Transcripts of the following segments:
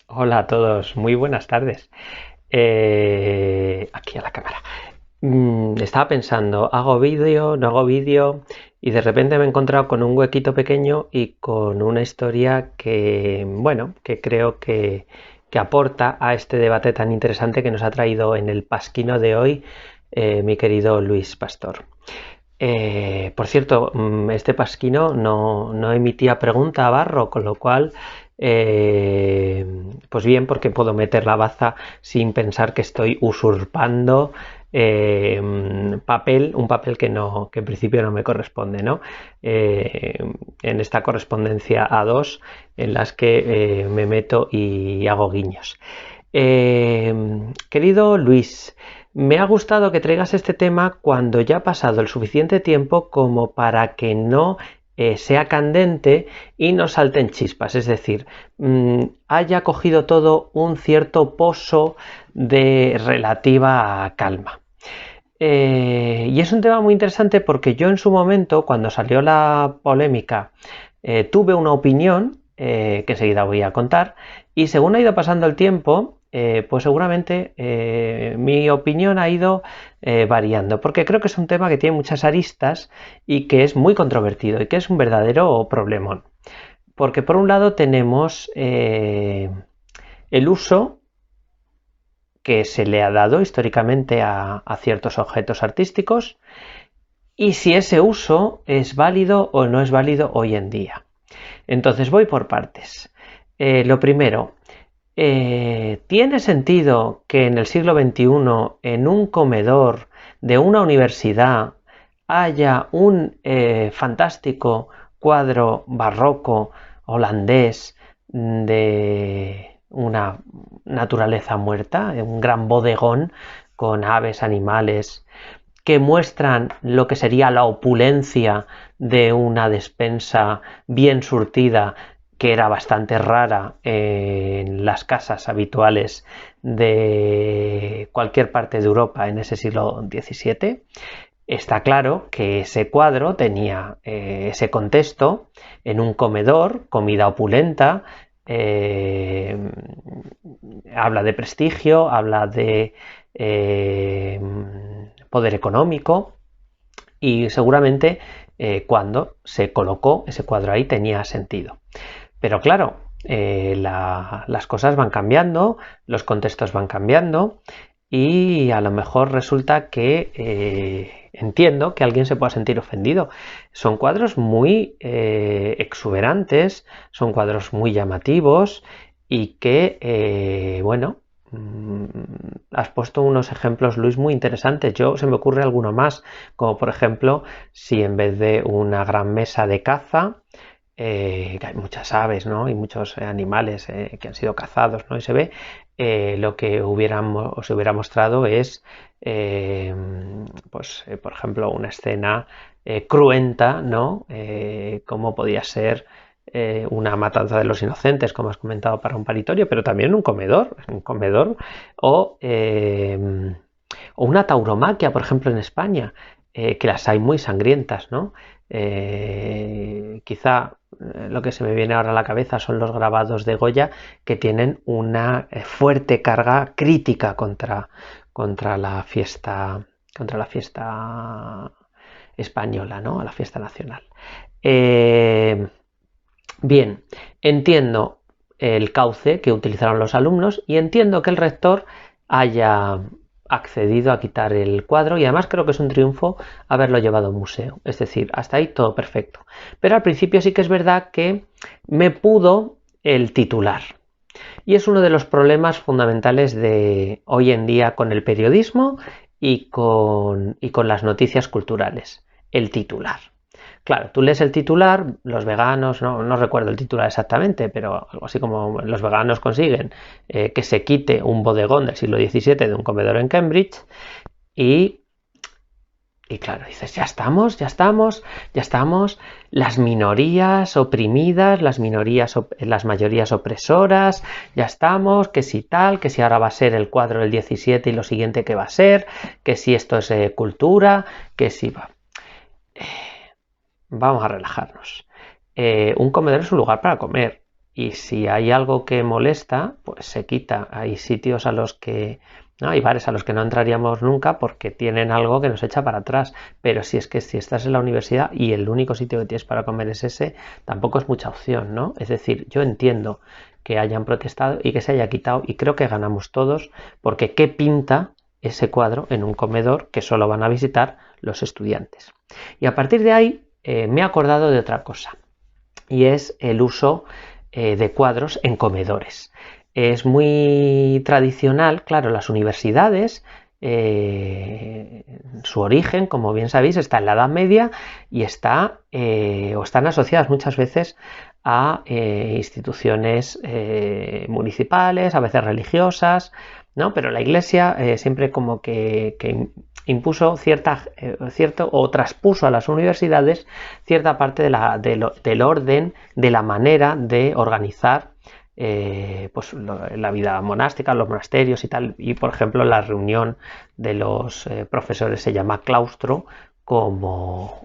Hola a todos, muy buenas tardes. Aquí a la cámara. Estaba pensando, ¿hago vídeo? ¿No hago vídeo? Y de repente me he encontrado con un huequito pequeño y con una historia que, bueno, que creo que aporta a este debate tan interesante que nos ha traído en el pasquino de hoy mi querido Luis Pastor. Por cierto, este pasquino no emitía pregunta a Barro, con lo cual, eh, pues bien, porque puedo meter la baza sin pensar que estoy usurpando un papel que en principio no me corresponde, ¿no? Eh, en esta correspondencia a dos en las que me meto y hago guiños. Querido Luis, me ha gustado que traigas este tema cuando ya ha pasado el suficiente tiempo como para que no sea candente y no salten chispas, es decir, haya cogido todo un cierto pozo de relativa calma. Y es un tema muy interesante porque yo en su momento, cuando salió la polémica, tuve una opinión que enseguida voy a contar, y según ha ido pasando el tiempo, pues seguramente mi opinión ha ido variando, porque creo que es un tema que tiene muchas aristas y que es muy controvertido y que es un verdadero problemón. Porque por un lado tenemos el uso que se le ha dado históricamente a ciertos objetos artísticos y si ese uso es válido o no es válido hoy en día. Entonces voy por partes. Lo primero, ¿tiene sentido que en el siglo XXI en un comedor de una universidad haya un fantástico cuadro barroco holandés de una naturaleza muerta, un gran bodegón con aves, animales, que muestran lo que sería la opulencia de una despensa bien surtida que era bastante rara en las casas habituales de cualquier parte de Europa en ese siglo XVII? Está claro que ese cuadro tenía ese contexto en un comedor, comida opulenta, eh, habla de prestigio, habla de poder económico y seguramente cuando se colocó ese cuadro ahí tenía sentido. Pero claro, las cosas van cambiando, los contextos van cambiando y a lo mejor resulta que entiendo que alguien se pueda sentir ofendido. Son cuadros muy exuberantes, son cuadros muy llamativos y que, bueno, has puesto unos ejemplos, Luis, muy interesantes. Yo se me ocurre alguno más, como por ejemplo, si en vez de una gran mesa de caza, que hay muchas aves, ¿no? Y muchos animales que han sido cazados, ¿no? Y se ve lo que se hubiera mostrado es, pues, por ejemplo, una escena cruenta, ¿no? Como podía ser una matanza de los inocentes, como has comentado, para un paritorio, pero también un comedor o una tauromaquia, por ejemplo, en España, que las hay muy sangrientas, ¿no? Quizá lo que se me viene ahora a la cabeza son los grabados de Goya que tienen una fuerte carga crítica contra contra la fiesta española, ¿no? A la fiesta nacional. Eh, Bien, entiendo el cauce que utilizaron los alumnos y entiendo que el rector haya accedido a quitar el cuadro y además creo que es un triunfo haberlo llevado a un museo. Es decir, hasta ahí todo perfecto. Pero al principio sí que es verdad que me pudo el titular. Y es uno de los problemas fundamentales de hoy en día con el periodismo y con las noticias culturales. El titular. Claro, tú lees el titular, los veganos, no recuerdo el titular exactamente, pero algo así como los veganos consiguen que se quite un bodegón del siglo XVII de un comedor en Cambridge y, y claro, dices, ya estamos, las minorías oprimidas, las mayorías opresoras, ya estamos, que si tal, que si ahora va a ser el cuadro del XVII y lo siguiente que va a ser, que si esto es cultura, que si va. Vamos a relajarnos. Un comedor es un lugar para comer y si hay algo que molesta, pues se quita. Hay sitios a los que, ¿no? Hay bares a los que no entraríamos nunca porque tienen algo que nos echa para atrás, pero si es que si estás en la universidad y el único sitio que tienes para comer es ese, tampoco es mucha opción, ¿no? Es decir, yo entiendo que hayan protestado y que se haya quitado, y creo que ganamos todos, porque ¿qué pinta ese cuadro en un comedor que solo van a visitar los estudiantes? Y a partir de ahí me he acordado de otra cosa, y es el uso de cuadros en comedores. Es muy tradicional, claro, las universidades, su origen, como bien sabéis, está en la Edad Media y está o están asociadas muchas veces a instituciones municipales, a veces religiosas, ¿no? Pero la Iglesia siempre como que impuso cierto o traspuso a las universidades cierta parte del orden, de la manera de organizar pues la vida monástica, los monasterios y tal. Y por ejemplo la reunión de los profesores se llama claustro, como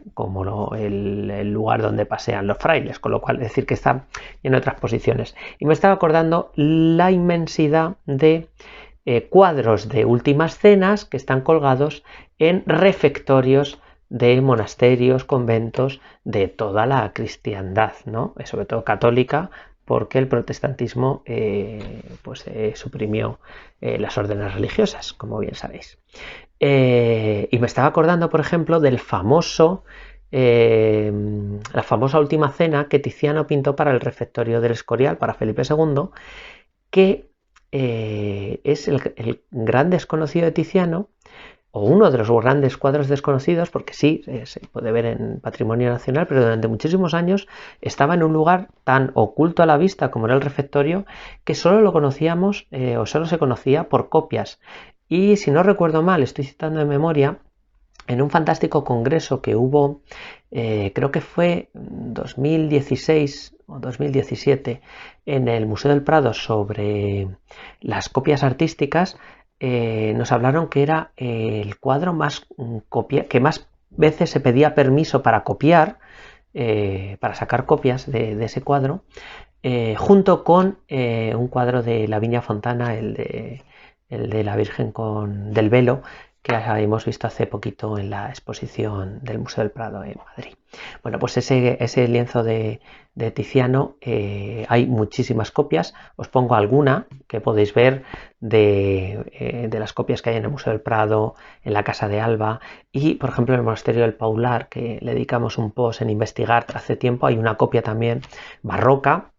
el lugar donde pasean los frailes, con lo cual es decir que está en otras posiciones. Y me estaba acordando la inmensidad de cuadros de últimas cenas que están colgados en refectorios de monasterios, conventos de toda la cristiandad, ¿no? Sobre todo católica, porque el protestantismo suprimió las órdenes religiosas, como bien sabéis. Y me estaba acordando, por ejemplo, del la famosa última cena que Tiziano pintó para el refectorio del Escorial, para Felipe II, que es el gran desconocido de Tiziano, o uno de los grandes cuadros desconocidos, porque sí, se puede ver en Patrimonio Nacional, pero durante muchísimos años estaba en un lugar tan oculto a la vista como era el refectorio, que solo lo conocíamos o solo se conocía por copias. Y si no recuerdo mal, estoy citando de memoria, en un fantástico congreso que hubo, creo que fue 2016 o 2017, en el Museo del Prado sobre las copias artísticas, nos hablaron que era el cuadro que más veces se pedía permiso para copiar, para sacar copias de ese cuadro, junto con un cuadro de Lavinia Fontana, el de la Virgen del Velo, que hemos visto hace poquito en la exposición del Museo del Prado en Madrid. Bueno, pues ese lienzo de Tiziano, hay muchísimas copias. Os pongo alguna que podéis ver de las copias que hay en el Museo del Prado, en la Casa de Alba y, por ejemplo, en el Monasterio del Paular, que le dedicamos un post en investigar hace tiempo. Hay una copia también barroca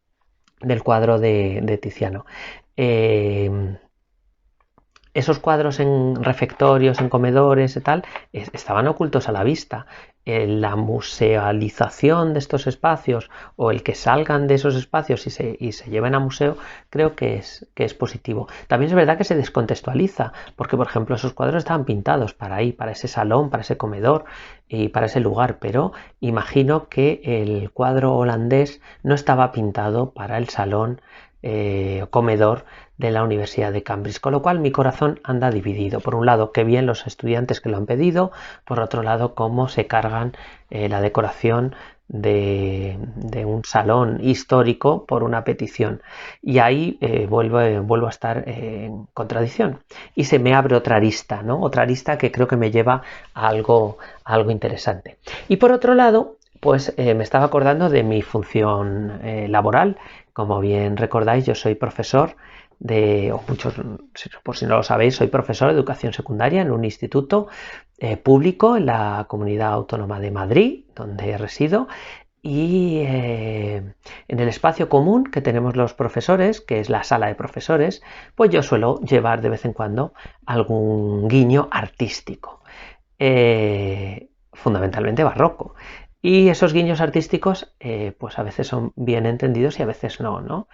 del cuadro de Tiziano. Esos cuadros en refectorios, en comedores y tal, estaban ocultos a la vista. La musealización de estos espacios o el que salgan de esos espacios y se lleven a museo, creo que es positivo. También es verdad que se descontextualiza, porque por ejemplo esos cuadros estaban pintados para ahí, para ese salón, para ese comedor y para ese lugar, pero imagino que el cuadro holandés no estaba pintado para el salón comedor de la Universidad de Cambridge, con lo cual mi corazón anda dividido. Por un lado, qué bien los estudiantes que lo han pedido, por otro lado, cómo se cargan la decoración de un salón histórico por una petición. Y ahí vuelvo a estar en contradicción. Y se me abre otra arista, ¿no? Otra arista que creo que me lleva a algo interesante. Y por otro lado, pues me estaba acordando de mi función laboral. Como bien recordáis, yo soy profesor o muchos, por si no lo sabéis, soy profesor de educación secundaria en un instituto público en la Comunidad Autónoma de Madrid, donde resido, y en el espacio común que tenemos los profesores, que es la sala de profesores, pues yo suelo llevar de vez en cuando algún guiño artístico, fundamentalmente barroco. Y esos guiños artísticos, pues a veces son bien entendidos y a veces no, ¿no?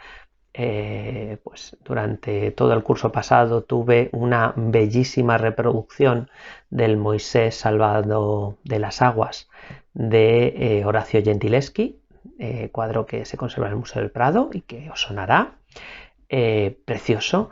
Pues durante todo el curso pasado tuve una bellísima reproducción del Moisés salvado de las aguas de Horacio Gentileschi, cuadro que se conserva en el Museo del Prado y que os sonará, precioso,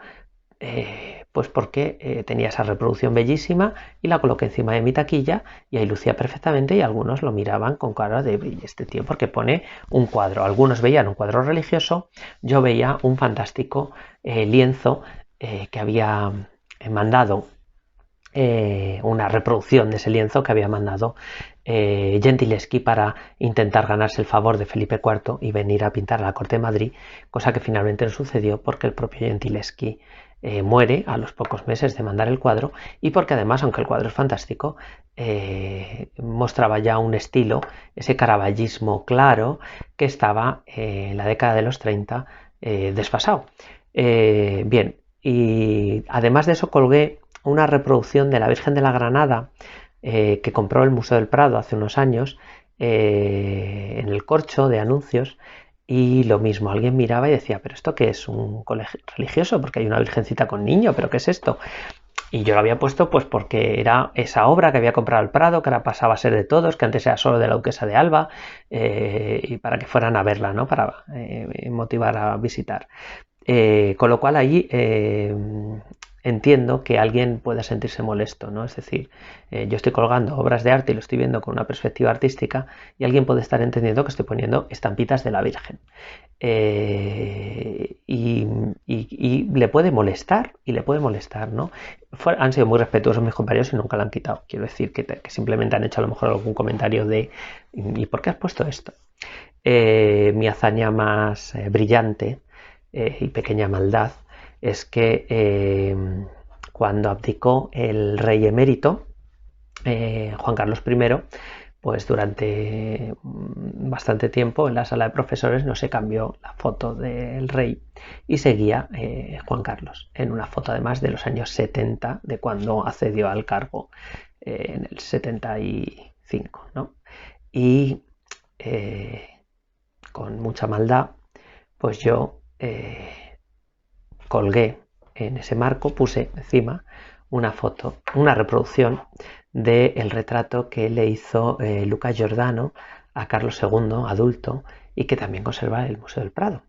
pues porque tenía esa reproducción bellísima y la coloqué encima de mi taquilla y ahí lucía perfectamente y algunos lo miraban con cara de este tío porque pone un cuadro. Algunos veían un cuadro religioso, yo veía un fantástico lienzo que había mandado, una reproducción de ese lienzo que había mandado Gentileschi para intentar ganarse el favor de Felipe IV y venir a pintar a la corte de Madrid, cosa que finalmente no sucedió porque el propio Gentileschi muere a los pocos meses de mandar el cuadro y porque además, aunque el cuadro es fantástico, mostraba ya un estilo, ese caravallismo claro que estaba en la década de los 30 desfasado. Bien, y además de eso colgué una reproducción de la Virgen de la Granada que compró el Museo del Prado hace unos años en el corcho de anuncios y lo mismo, alguien miraba y decía, pero ¿esto qué es? ¿Un colegio religioso? Porque hay una virgencita con niño, ¿pero qué es esto? Y yo lo había puesto pues porque era esa obra que había comprado el Prado, que ahora pasaba a ser de todos, que antes era solo de la Duquesa de Alba, y para que fueran a verla, ¿no? Para motivar a visitar. Con lo cual ahí entiendo que alguien pueda sentirse molesto, ¿no? Es decir, yo estoy colgando obras de arte y lo estoy viendo con una perspectiva artística y alguien puede estar entendiendo que estoy poniendo estampitas de la Virgen. Y le puede molestar, ¿no? Han sido muy respetuosos mis compañeros y nunca la han quitado. Quiero decir que simplemente han hecho a lo mejor algún comentario de ¿y por qué has puesto esto? Mi hazaña más brillante y pequeña maldad es que cuando abdicó el rey emérito, Juan Carlos I, pues durante bastante tiempo en la sala de profesores no se cambió la foto del rey y seguía Juan Carlos, en una foto además de los años 70, de cuando accedió al cargo en el 75, ¿no? Y con mucha maldad, pues yo colgué en ese marco, puse encima una foto, una reproducción del retrato que le hizo Luca Giordano a Carlos II, adulto, y que también conserva el Museo del Prado.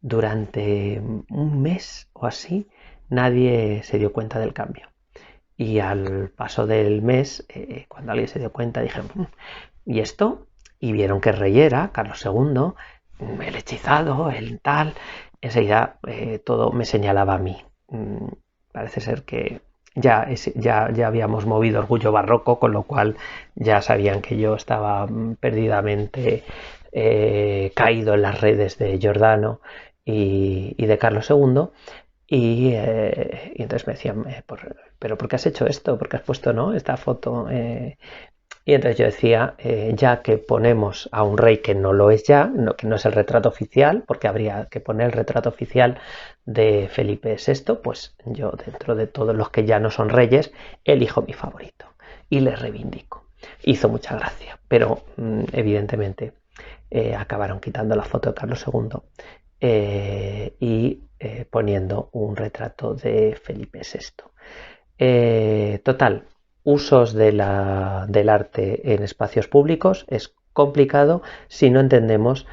Durante un mes o así, nadie se dio cuenta del cambio. Y al paso del mes, cuando alguien se dio cuenta, dije, ¿y esto? Y vieron que el rey era Carlos II, el hechizado, el tal. Enseguida todo me señalaba a mí. Parece ser que ya habíamos movido orgullo barroco, con lo cual ya sabían que yo estaba perdidamente caído en las redes de Giordano y de Carlos II. Y entonces me decían, ¿pero por qué has hecho esto? ¿Por qué has puesto esta foto? Y entonces yo decía, ya que ponemos a un rey que no lo es ya, que no es el retrato oficial, porque habría que poner el retrato oficial de Felipe VI, pues yo dentro de todos los que ya no son reyes, elijo mi favorito y le reivindico. Hizo mucha gracia, pero evidentemente acabaron quitando la foto de Carlos II y poniendo un retrato de Felipe VI. Total, usos del arte en espacios públicos es complicado si no entendemos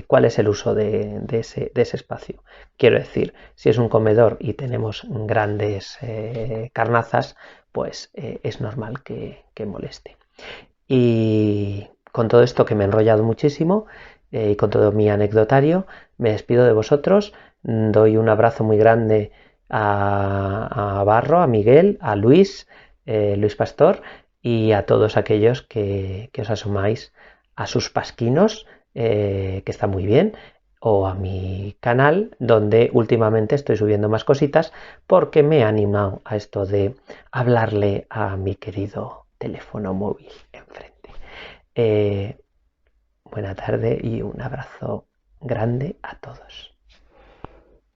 cuál es el uso de ese espacio. Quiero decir, si es un comedor y tenemos grandes carnazas, pues es normal que moleste. Y con todo esto que me he enrollado muchísimo y con todo mi anecdotario, me despido de vosotros, doy un abrazo muy grande a Barro, a Miguel, a Luis Pastor y a todos aquellos que os asomáis a sus pasquinos, que está muy bien, o a mi canal, donde últimamente estoy subiendo más cositas porque me he animado a esto de hablarle a mi querido teléfono móvil enfrente. Buena tarde y un abrazo grande a todos.